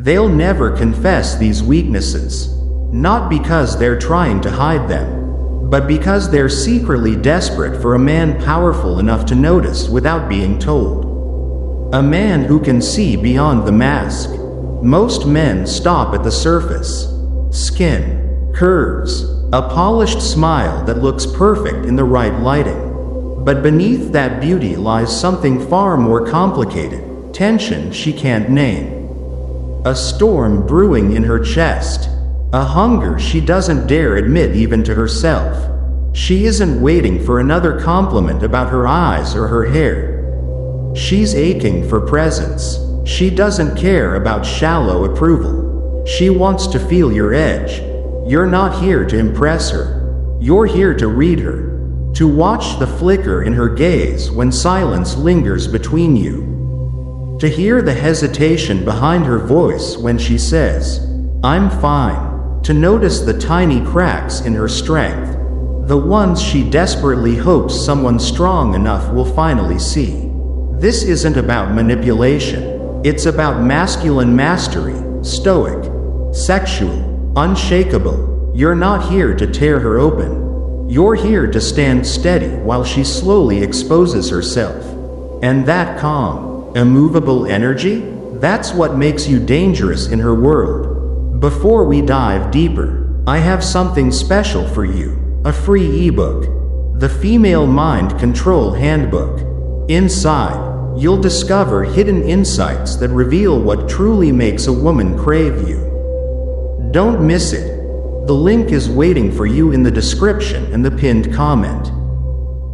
They'll never confess these weaknesses. Not because they're trying to hide them, but because they're secretly desperate for a man powerful enough to notice without being told. A man who can see beyond the mask. Most men stop at the surface. Skin, curves, a polished smile that looks perfect in the right lighting. But beneath that beauty lies something far more complicated, tension she can't name. A storm brewing in her chest. A hunger she doesn't dare admit even to herself. She isn't waiting for another compliment about her eyes or her hair. She's aching for presence. She doesn't care about shallow approval. She wants to feel your edge. You're not here to impress her. You're here to read her. To watch the flicker in her gaze when silence lingers between you. To hear the hesitation behind her voice when she says, "I'm fine." To notice the tiny cracks in her strength. The ones she desperately hopes someone strong enough will finally see. This isn't about manipulation. It's about masculine mastery, stoic, sexual, unshakable. You're not here to tear her open. You're here to stand steady while she slowly exposes herself. And that calm, immovable energy, that's what makes you dangerous in her world. Before we dive deeper, I have something special for you, a free ebook, the Female Mind Control Handbook. Inside, you'll discover hidden insights that reveal what truly makes a woman crave you. Don't miss it. The link is waiting for you in the description and the pinned comment.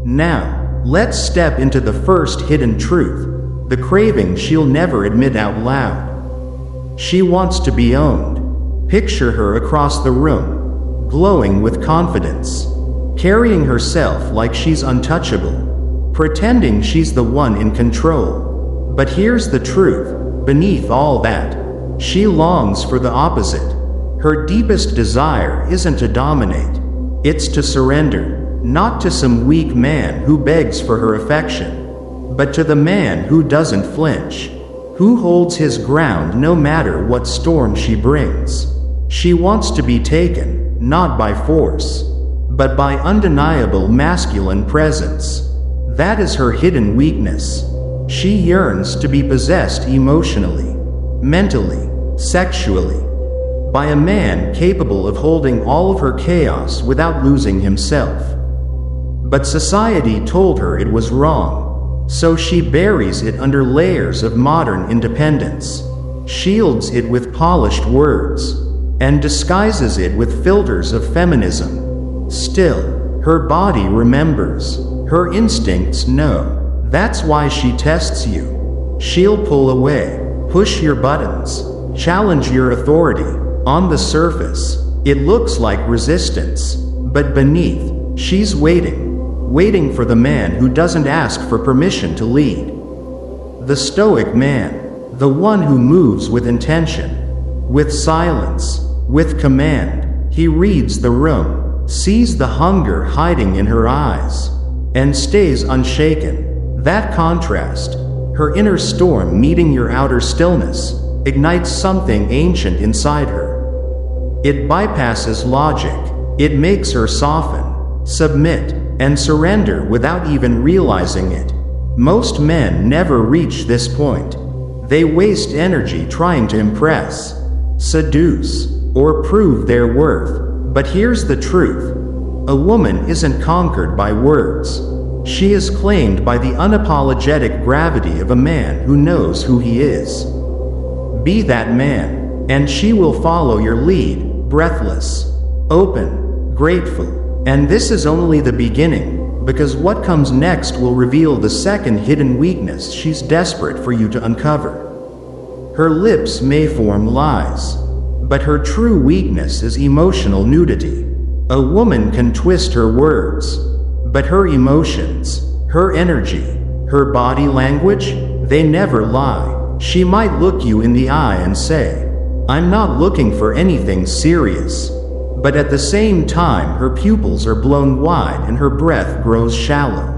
Now, let's step into the first hidden truth, the craving she'll never admit out loud. She wants to be owned. Picture her across the room, glowing with confidence, carrying herself like she's untouchable, pretending she's the one in control. But here's the truth, beneath all that, she longs for the opposite. Her deepest desire isn't to dominate, it's to surrender, not to some weak man who begs for her affection, but to the man who doesn't flinch, who holds his ground no matter what storm she brings. She wants to be taken, not by force, but by undeniable masculine presence. That is her hidden weakness. She yearns to be possessed emotionally, mentally, sexually, by a man capable of holding all of her chaos without losing himself. But society told her it was wrong, so she buries it under layers of modern independence, shields it with polished words, and disguises it with filters of feminism. Still, her body remembers, her instincts know. That's why she tests you. She'll pull away, push your buttons, challenge your authority. On the surface, it looks like resistance, but beneath, she's waiting for the man who doesn't ask for permission to lead. The stoic man, the one who moves with intention, with silence, with command. He reads the room, sees the hunger hiding in her eyes, and stays unshaken. That contrast, her inner storm meeting your outer stillness, ignites something ancient inside her. It bypasses logic. It makes her soften, submit, and surrender without even realizing it. Most men never reach this point. They waste energy trying to impress, seduce, or prove their worth. But here's the truth. A woman isn't conquered by words. She is claimed by the unapologetic gravity of a man who knows who he is. Be that man, and she will follow your lead, breathless, open, grateful. And this is only the beginning, because what comes next will reveal the second hidden weakness she's desperate for you to uncover. Her lips may form lies, but her true weakness is emotional nudity. A woman can twist her words, but her emotions, her energy, her body language, they never lie. She might look you in the eye and say, "I'm not looking for anything serious." But at the same time her pupils are blown wide and her breath grows shallow.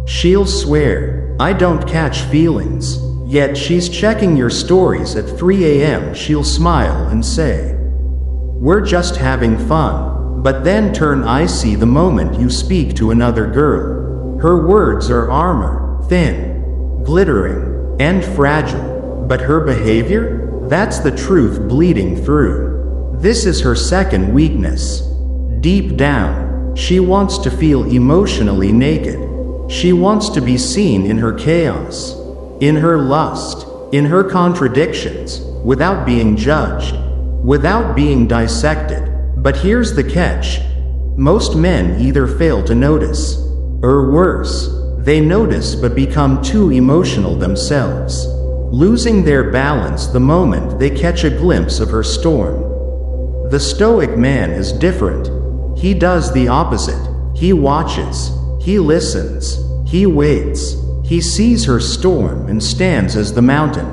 She'll swear, "I don't catch feelings." Yet she's checking your stories at 3 a.m. She'll smile and say, "We're just having fun," but then turn icy the moment you speak to another girl. Her words are armor, thin, glittering, and fragile, but her behavior? That's the truth bleeding through. This is her second weakness. Deep down, she wants to feel emotionally naked. She wants to be seen in her chaos, in her lust, in her contradictions, without being judged, without being dissected. But here's the catch. Most men either fail to notice, or worse, they notice but become too emotional themselves, losing their balance the moment they catch a glimpse of her storm. The Stoic man is different. He does the opposite. He watches, he listens, he waits, he sees her storm and stands as the mountain.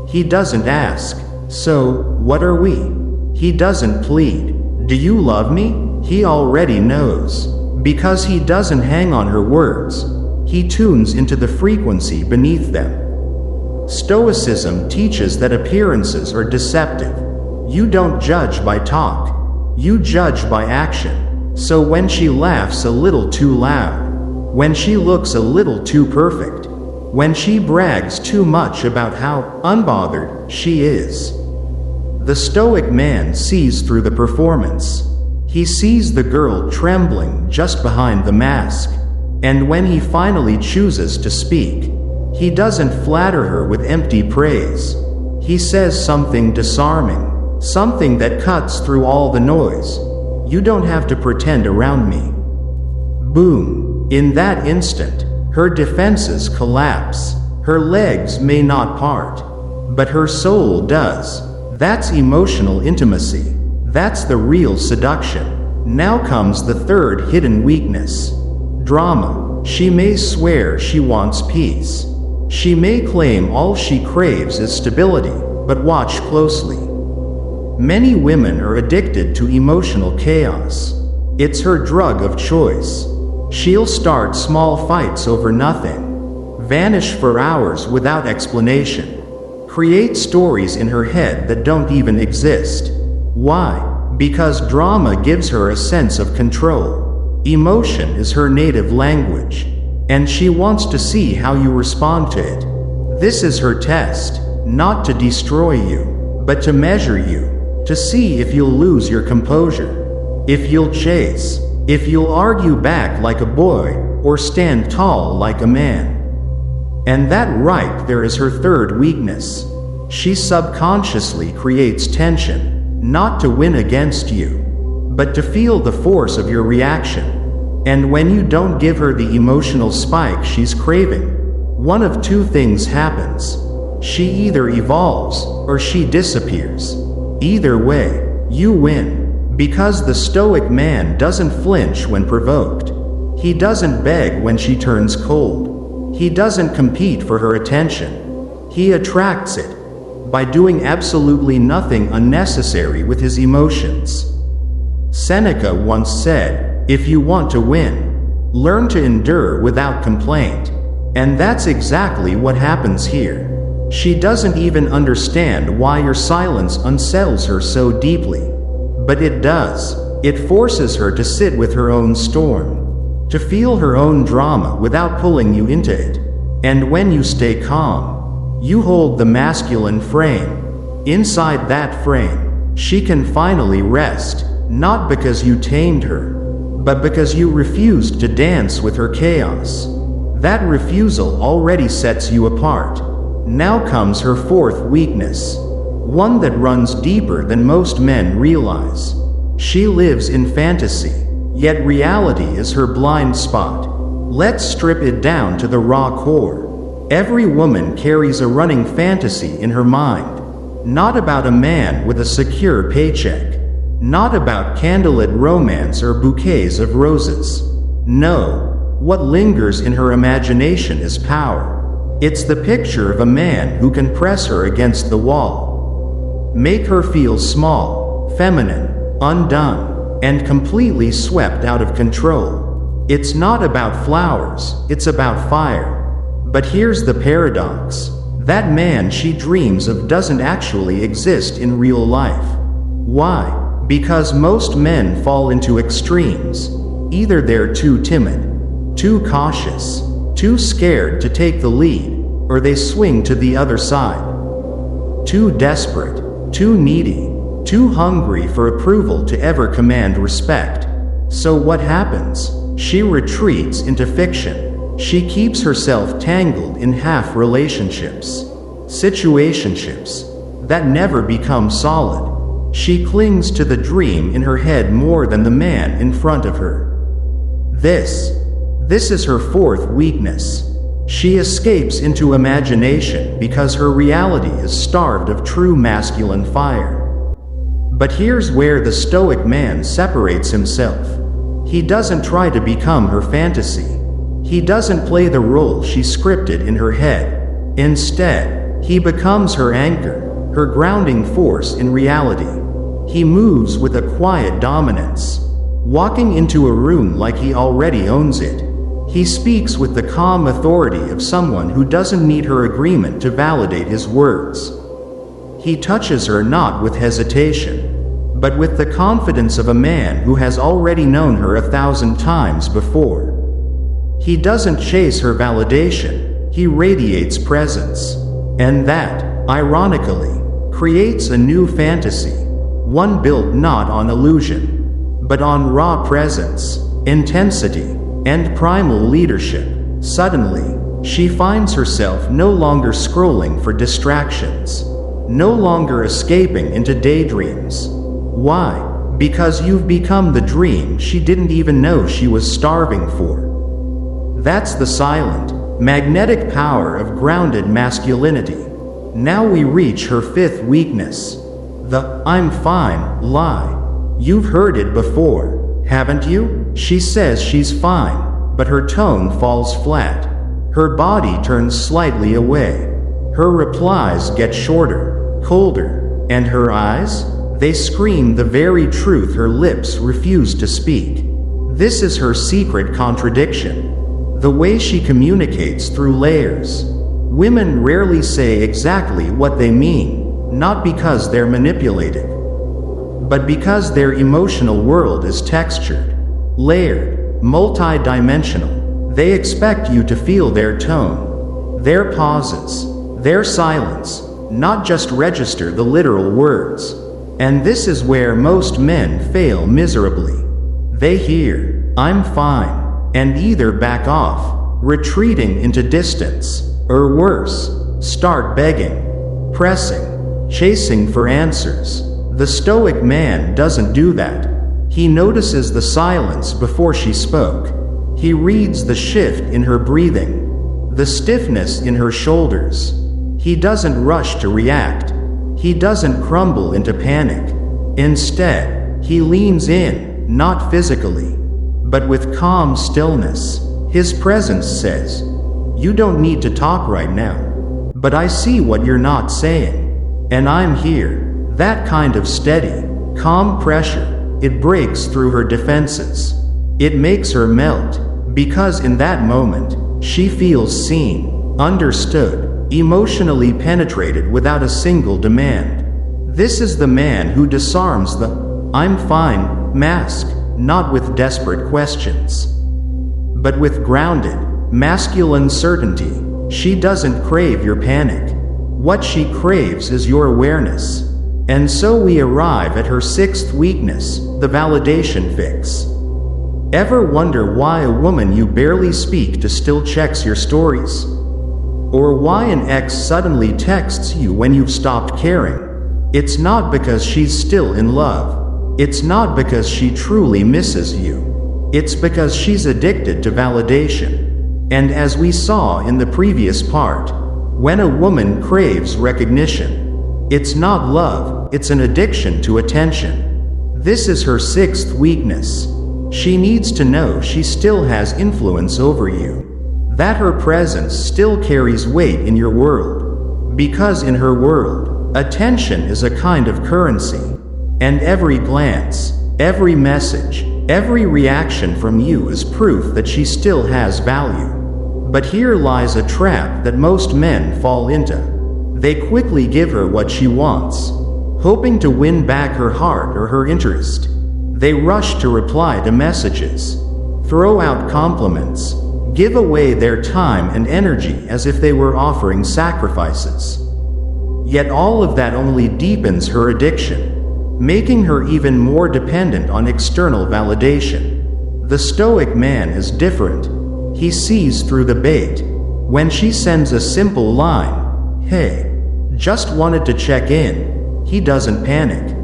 He doesn't ask, "So, what are we?" He doesn't plead, "Do you love me?" He already knows. Because he doesn't hang on her words, he tunes into the frequency beneath them. Stoicism teaches that appearances are deceptive. You don't judge by talk, you judge by action. So when she laughs a little too loud, when she looks a little too perfect, when she brags too much about how unbothered she is, the Stoic man sees through the performance. He sees the girl trembling just behind the mask, and when he finally chooses to speak, he doesn't flatter her with empty praise. He says something disarming, something that cuts through all the noise. "You don't have to pretend around me." Boom. In that instant, her defenses collapse. Her legs may not part, but her soul does. That's emotional intimacy. That's the real seduction. Now comes the third hidden weakness. Drama. She may swear she wants peace. She may claim all she craves is stability, but watch closely. Many women are addicted to emotional chaos. It's her drug of choice. She'll start small fights over nothing, vanish for hours without explanation, create stories in her head that don't even exist. Why? Because drama gives her a sense of control. Emotion is her native language, and she wants to see how you respond to it. This is her test, not to destroy you, but to measure you, to see if you'll lose your composure, if you'll chase, if you'll argue back like a boy, or stand tall like a man. And that right there is her third weakness. She subconsciously creates tension, not to win against you, but to feel the force of your reaction. And when you don't give her the emotional spike she's craving, one of two things happens. She either evolves, or she disappears. Either way, you win. Because the Stoic man doesn't flinch when provoked. He doesn't beg when she turns cold. He doesn't compete for her attention. He attracts it by doing absolutely nothing unnecessary with his emotions. Seneca once said, "If you want to win, learn to endure without complaint." And that's exactly what happens here. She doesn't even understand why your silence unsettles her so deeply. But it does. It forces her to sit with her own storm, to feel her own drama without pulling you into it. And when you stay calm, you hold the masculine frame. Inside that frame, she can finally rest, not because you tamed her, but because you refused to dance with her chaos. That refusal already sets you apart. Now comes her fourth weakness, one that runs deeper than most men realize. She lives in fantasy, yet reality is her blind spot. Let's strip it down to the raw core. Every woman carries a running fantasy in her mind. Not about a man with a secure paycheck. Not about candlelit romance or bouquets of roses. No, what lingers in her imagination is power. It's the picture of a man who can press her against the wall. Make her feel small, feminine, undone, and completely swept out of control. It's not about flowers, it's about fire. But here's the paradox. That man she dreams of doesn't actually exist in real life. Why? Because most men fall into extremes. Either they're too timid, too cautious, too scared to take the lead, or they swing to the other side. Too desperate, too needy, too hungry for approval to ever command respect. So what happens? She retreats into fiction. She keeps herself tangled in half relationships, situationships that never become solid. She clings to the dream in her head more than the man in front of her. This is her fourth weakness. She escapes into imagination because her reality is starved of true masculine fire. But here's where the Stoic man separates himself. He doesn't try to become her fantasy. He doesn't play the role she scripted in her head. Instead, he becomes her anchor, her grounding force in reality. He moves with a quiet dominance, walking into a room like he already owns it. He speaks with the calm authority of someone who doesn't need her agreement to validate his words. He touches her not with hesitation, but with the confidence of a man who has already known her 1,000 times before. He doesn't chase her validation, he radiates presence. And that, ironically, creates a new fantasy, one built not on illusion, but on raw presence, intensity, and primal leadership. Suddenly, she finds herself no longer scrolling for distractions, no longer escaping into daydreams. Why? Because you've become the dream she didn't even know she was starving for. That's the silent, magnetic power of grounded masculinity. Now we reach her fifth weakness, the "I'm fine" lie. You've heard it before, haven't you? She says she's fine, but her tone falls flat. Her body turns slightly away. Her replies get shorter, colder, and her eyes? They scream the very truth her lips refuse to speak. This is her secret contradiction. The way she communicates through layers. Women rarely say exactly what they mean, not because they're manipulative, but because their emotional world is textured, layered, multi-dimensional. They expect you to feel their tone, their pauses, their silence, not just register the literal words. And this is where most men fail miserably. They hear, "I'm fine," and either back off, retreating into distance, or worse, start begging, pressing, chasing for answers. The Stoic man doesn't do that. He notices the silence before she spoke. He reads the shift in her breathing, the stiffness in her shoulders. He doesn't rush to react. He doesn't crumble into panic. Instead, he leans in, not physically, but with calm stillness. His presence says, "You don't need to talk right now, but I see what you're not saying, and I'm here." That kind of steady, calm pressure, it breaks through her defenses. It makes her melt, because in that moment, she feels seen, understood, emotionally penetrated without a single demand. This is the man who disarms the "I'm fine" mask, not with desperate questions, but with grounded, masculine certainty. She doesn't crave your panic. What she craves is your awareness. And so we arrive at her sixth weakness, the validation fix. Ever wonder why a woman you barely speak to still checks your stories? Or why an ex suddenly texts you when you've stopped caring? It's not because she's still in love. It's not because she truly misses you. It's because she's addicted to validation. And as we saw in the previous part, when a woman craves recognition, it's not love, it's an addiction to attention. This is her sixth weakness. She needs to know she still has influence over you, that her presence still carries weight in your world. Because in her world, attention is a kind of currency, and every glance, every message, every reaction from you is proof that she still has value. But here lies a trap that most men fall into. They quickly give her what she wants, hoping to win back her heart or her interest. They rush to reply to messages, throw out compliments, give away their time and energy as if they were offering sacrifices. Yet all of that only deepens her addiction, making her even more dependent on external validation. The Stoic man is different. He sees through the bait. When she sends a simple line, "Hey, just wanted to check in," he doesn't panic,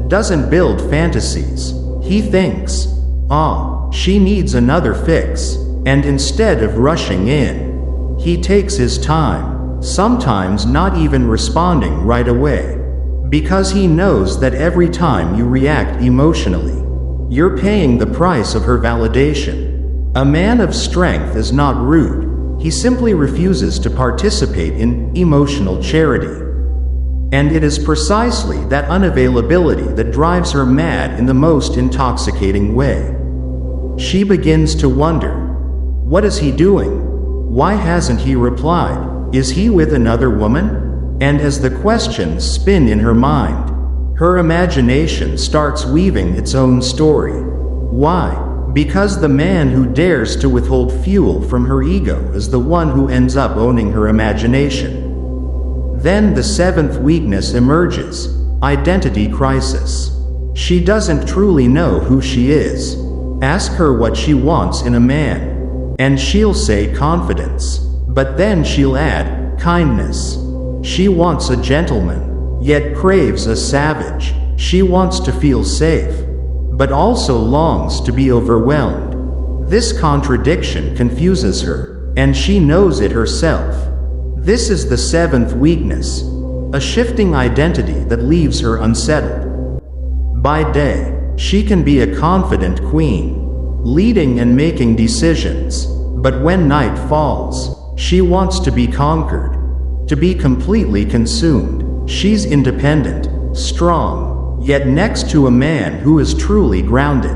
doesn't build fantasies. He thinks, she needs another fix, and instead of rushing in, he takes his time, sometimes not even responding right away, because he knows that every time you react emotionally, you're paying the price of her validation. A man of strength is not rude, he simply refuses to participate in emotional charity. And it is precisely that unavailability that drives her mad in the most intoxicating way. She begins to wonder, what is he doing? Why hasn't he replied? Is he with another woman? And as the questions spin in her mind, her imagination starts weaving its own story. Why? Because the man who dares to withhold fuel from her ego is the one who ends up owning her imagination. Then the seventh weakness emerges: identity crisis. She doesn't truly know who she is. Ask her what she wants in a man, and she'll say confidence, but then she'll add kindness. She wants a gentleman, yet craves a savage. She wants to feel safe, but also longs to be overwhelmed. This contradiction confuses her, and she knows it herself. This is the seventh weakness, a shifting identity that leaves her unsettled. By day, she can be a confident queen, leading and making decisions, but when night falls, she wants to be conquered, to be completely consumed. She's independent, strong, yet next to a man who is truly grounded,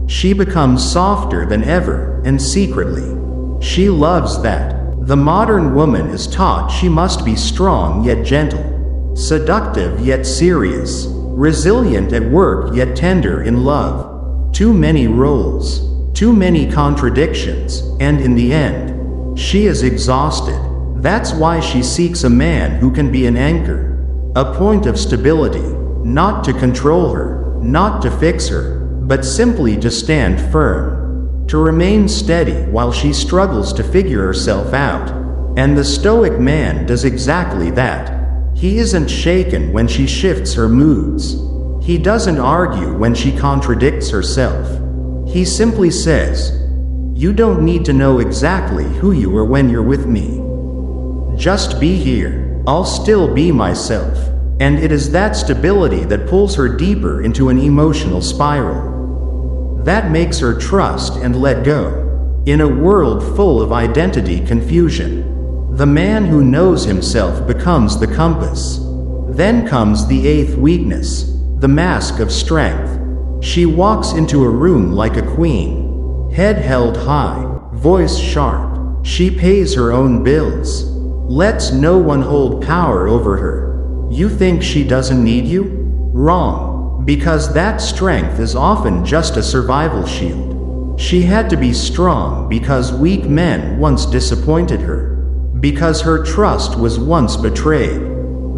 she becomes softer than ever, and secretly, she loves that. The modern woman is taught she must be strong yet gentle, seductive yet serious, resilient at work yet tender in love. Too many roles, too many contradictions, and in the end, she is exhausted. That's why she seeks a man who can be an anchor, a point of stability, not to control her, not to fix her, but simply to stand firm, to remain steady while she struggles to figure herself out. And the Stoic man does exactly that. He isn't shaken when she shifts her moods. He doesn't argue when she contradicts herself. He simply says, "You don't need to know exactly who you are when you're with me. Just be here. I'll still be myself." And it is that stability that pulls her deeper into an emotional spiral. That makes her trust and let go. In a world full of identity confusion, the man who knows himself becomes the compass. Then comes the eighth weakness, the mask of strength. She walks into a room like a queen, head held high, voice sharp. She pays her own bills, lets no one hold power over her. You think she doesn't need you? Wrong. Because that strength is often just a survival shield. She had to be strong because weak men once disappointed her, because her trust was once betrayed,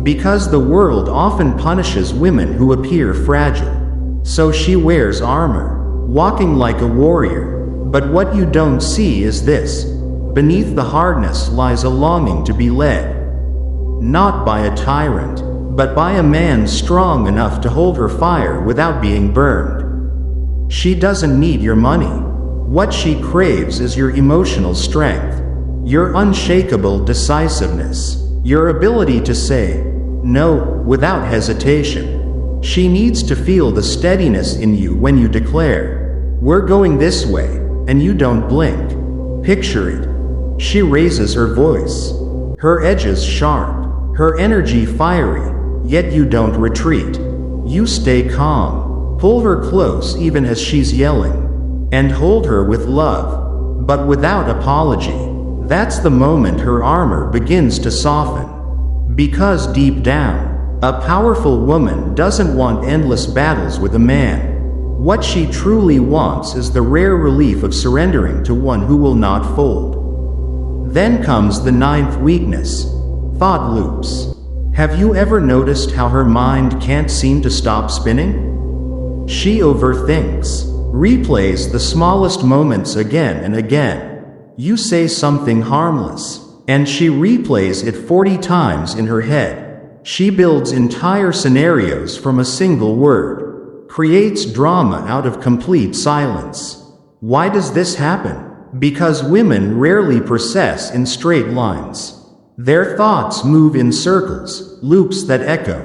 because the world often punishes women who appear fragile. So she wears armor, walking like a warrior. But what you don't see is this: beneath the hardness lies a longing to be led, not by a tyrant, but by a man strong enough to hold her fire without being burned. She doesn't need your money. What she craves is your emotional strength, your unshakable decisiveness, your ability to say no without hesitation. She needs to feel the steadiness in you when you declare, "We're going this way," and you don't blink. Picture it. She raises her voice, her edges sharp, her energy fiery. Yet you don't retreat. You stay calm, pull her close even as she's yelling, and hold her with love, but without apology. That's the moment her armor begins to soften. Because deep down, a powerful woman doesn't want endless battles with a man. What she truly wants is the rare relief of surrendering to one who will not fold. Then comes the ninth weakness: thought loops. Have you ever noticed how her mind can't seem to stop spinning? She overthinks, replays the smallest moments again and again. You say something harmless, and she replays it 40 times in her head. She builds entire scenarios from a single word, creates drama out of complete silence. Why does this happen? Because women rarely process in straight lines. Their thoughts move in circles, loops that echo,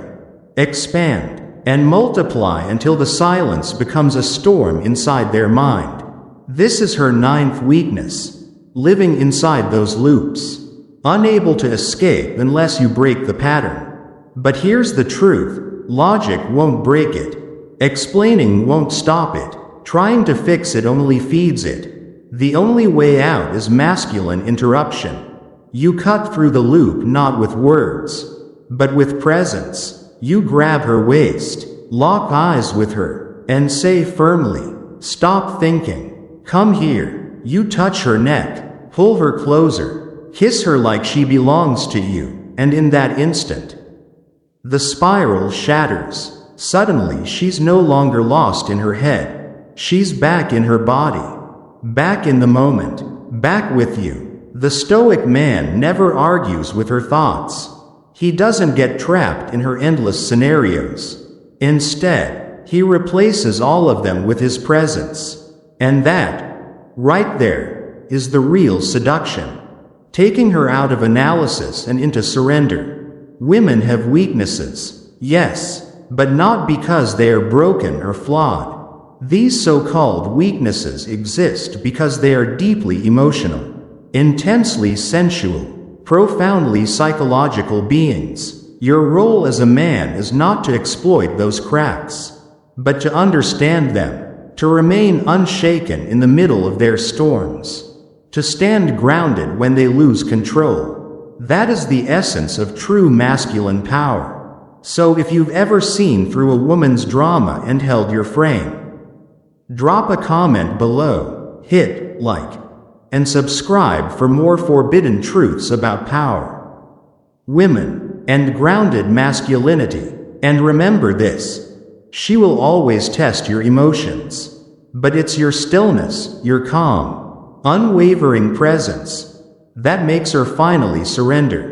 expand, and multiply until the silence becomes a storm inside their mind. This is her ninth weakness: living inside those loops, unable to escape unless you break the pattern. But here's the truth: logic won't break it. Explaining won't stop it. Trying to fix it only feeds it. The only way out is masculine interruption. You cut through the loop not with words, but with presence. You grab her waist, lock eyes with her, and say firmly, "Stop thinking. Come here." You touch her neck, pull her closer, kiss her like she belongs to you, and in that instant, the spiral shatters. Suddenly she's no longer lost in her head. She's back in her body, back in the moment, back with you. The Stoic man never argues with her thoughts. He doesn't get trapped in her endless scenarios. Instead, he replaces all of them with his presence. And that, right there, is the real seduction, taking her out of analysis and into surrender. Women have weaknesses, yes, but not because they are broken or flawed. These so-called weaknesses exist because they are deeply emotional, intensely sensual, profoundly psychological beings. Your role as a man is not to exploit those cracks, but to understand them, to remain unshaken in the middle of their storms, to stand grounded when they lose control. That is the essence of true masculine power. So if you've ever seen through a woman's drama and held your frame, drop a comment below, hit like, and subscribe for more forbidden truths about power, women, and grounded masculinity. And remember this: she will always test your emotions, but it's your stillness, your calm, unwavering presence, that makes her finally surrender.